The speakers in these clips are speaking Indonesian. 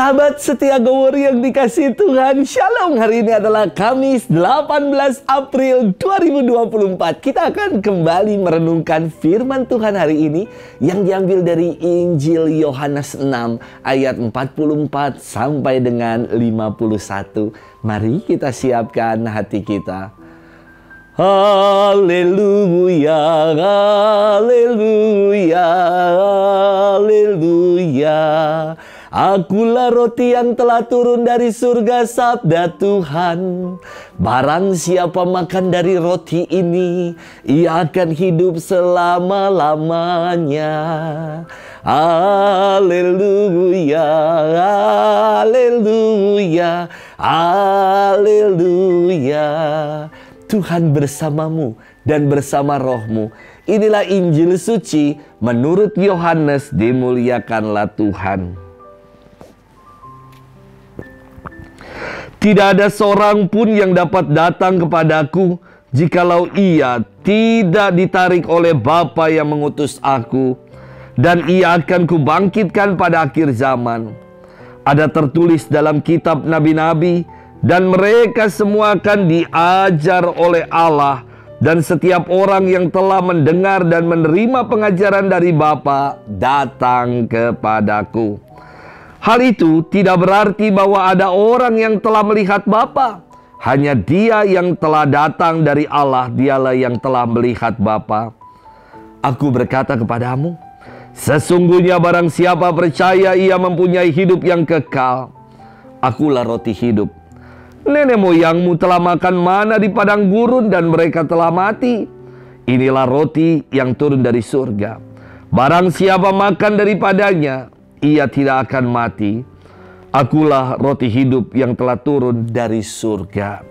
Sahabat setia Gowor yang dikasihi Tuhan, Shalom. Hari ini adalah Kamis 18 April 2024. Kita akan kembali merenungkan firman Tuhan hari ini yang diambil dari Injil Yohanes 6 ayat 44 sampai dengan 51. Mari kita siapkan hati kita. Haleluya, haleluya, haleluya. Akulah roti yang telah turun dari surga, sabda Tuhan. Barang siapa makan dari roti ini, ia akan hidup selama-lamanya. Haleluya, haleluya, haleluya. Tuhan bersamamu dan bersama rohmu. Inilah Injil suci menurut Yohanes. Dimuliakanlah Tuhan. Tidak ada seorang pun yang dapat datang kepadaku jikalau ia tidak ditarik oleh Bapa yang mengutus aku, dan ia akan kubangkitkan pada akhir zaman. Ada tertulis dalam kitab nabi-nabi, dan mereka semua akan diajar oleh Allah, dan setiap orang yang telah mendengar dan menerima pengajaran dari Bapa datang kepadaku. Hal itu tidak berarti bahwa ada orang yang telah melihat Bapa. Hanya Dia yang telah datang dari Allah, Dialah yang telah melihat Bapa. Aku berkata kepadamu, sesungguhnya barang siapa percaya ia mempunyai hidup yang kekal. Akulah roti hidup. Nenek moyangmu telah makan mana di padang gurun dan mereka telah mati. Inilah roti yang turun dari surga. Barang siapa makan daripadanya, ia tidak akan mati. Akulah roti hidup yang telah turun dari surga.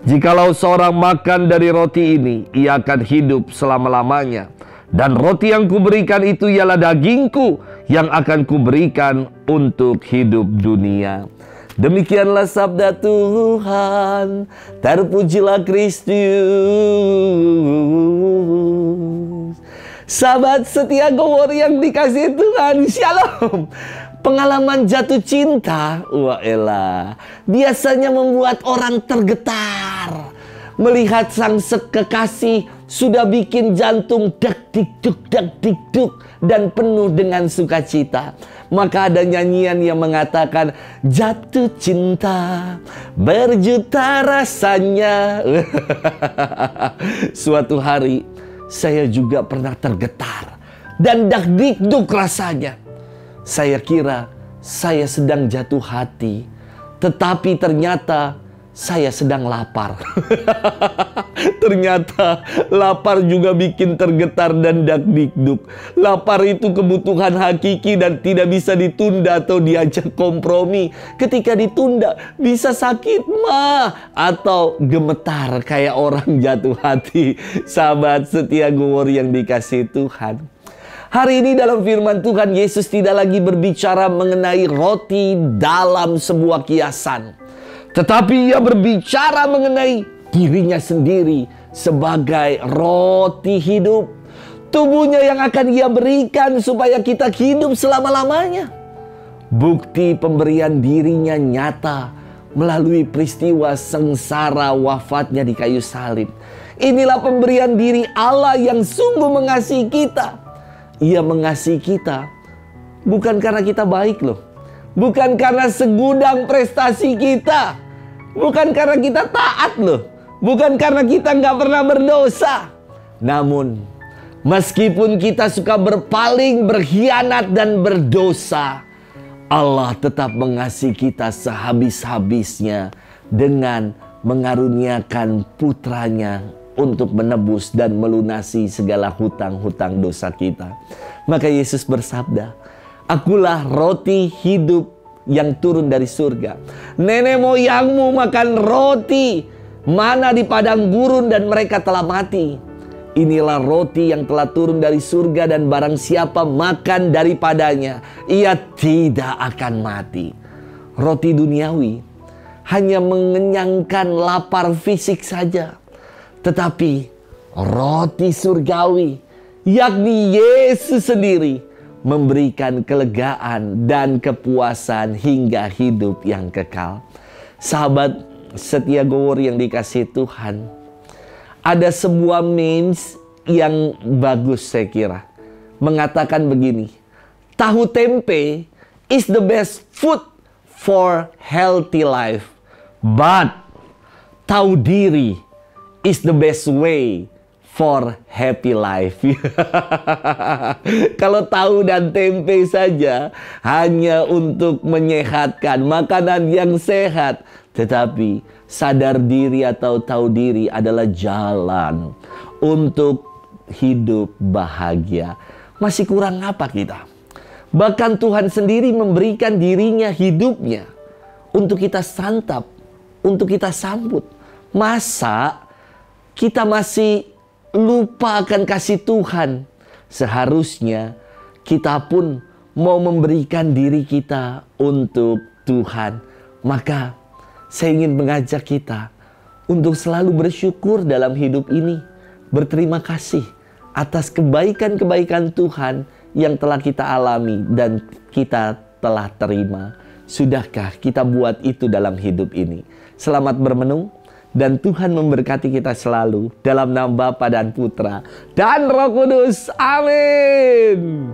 Jikalau seorang makan dari roti ini, ia akan hidup selama-lamanya. Dan roti yang kuberikan itu ialah dagingku yang akan kuberikan untuk hidup dunia. Demikianlah sabda Tuhan. Terpujilah Kristus. Sahabat setia Gowor yang dikasihi Tuhan, Shalom. Pengalaman jatuh cinta, biasanya membuat orang tergetar. Melihat sang kekasih sudah bikin jantung dak-dik-duk, dak-dik-duk, dan penuh dengan sukacita. Maka ada nyanyian yang mengatakan, jatuh cinta berjuta rasanya. Suatu hari saya juga pernah tergetar dan dak-dik-duk rasanya. Saya kira saya sedang jatuh hati, tetapi ternyata saya sedang lapar. Ternyata lapar juga bikin tergetar dan dak-dik-duk. Lapar itu kebutuhan hakiki dan tidak bisa ditunda atau diajak kompromi. Ketika ditunda bisa sakit mah atau gemetar kayak orang jatuh hati. Sahabat setia Gowor yang dikasihi Tuhan, hari ini dalam firman Tuhan, Yesus tidak lagi berbicara mengenai roti dalam sebuah kiasan, tetapi Ia berbicara mengenai dirinya sendiri sebagai roti hidup. Tubuhnya yang akan Ia berikan supaya kita hidup selama-lamanya. Bukti pemberian dirinya nyata melalui peristiwa sengsara wafatnya di kayu salib. Inilah pemberian diri Allah yang sungguh mengasihi kita. Ia mengasihi kita bukan karena kita baik loh. Bukan karena segudang prestasi kita. Bukan karena kita taat loh. Bukan karena kita nggak pernah berdosa. Namun, meskipun kita suka berpaling, berkhianat, dan berdosa, Allah tetap mengasihi kita sehabis-habisnya dengan mengaruniakan putranya untuk menebus dan melunasi segala hutang-hutang dosa kita. Maka Yesus bersabda, akulah roti hidup yang turun dari surga. Nenek moyangmu makan roti mana di padang gurun dan mereka telah mati. Inilah roti yang telah turun dari surga, dan barang siapa makan daripadanya, ia tidak akan mati. Roti duniawi hanya mengenyangkan lapar fisik saja. Tetapi roti surgawi, yakni Yesus sendiri, memberikan kelegaan dan kepuasan hingga hidup yang kekal. Sahabat setia Gowor yang dikasihi Tuhan, ada sebuah memes yang bagus saya kira. Mengatakan begini, tahu tempe is the best food for healthy life. But tahu diri is the best way for happy life. Kalau tahu dan tempe saja hanya untuk menyehatkan, makanan yang sehat. Tetapi sadar diri atau tahu diri adalah jalan untuk hidup bahagia. Masih kurang apa kita? Bahkan Tuhan sendiri memberikan dirinya, hidupnya untuk kita santap, untuk kita sambut. Masa kita masih lupa akan kasih Tuhan? Seharusnya kita pun mau memberikan diri kita untuk Tuhan. Maka saya ingin mengajak kita untuk selalu bersyukur dalam hidup ini. Berterima kasih atas kebaikan-kebaikan Tuhan yang telah kita alami dan kita telah terima. Sudahkah kita buat itu dalam hidup ini? Selamat bermenung. Dan Tuhan memberkati kita selalu dalam nama Bapa dan Putra dan Roh Kudus. Amin.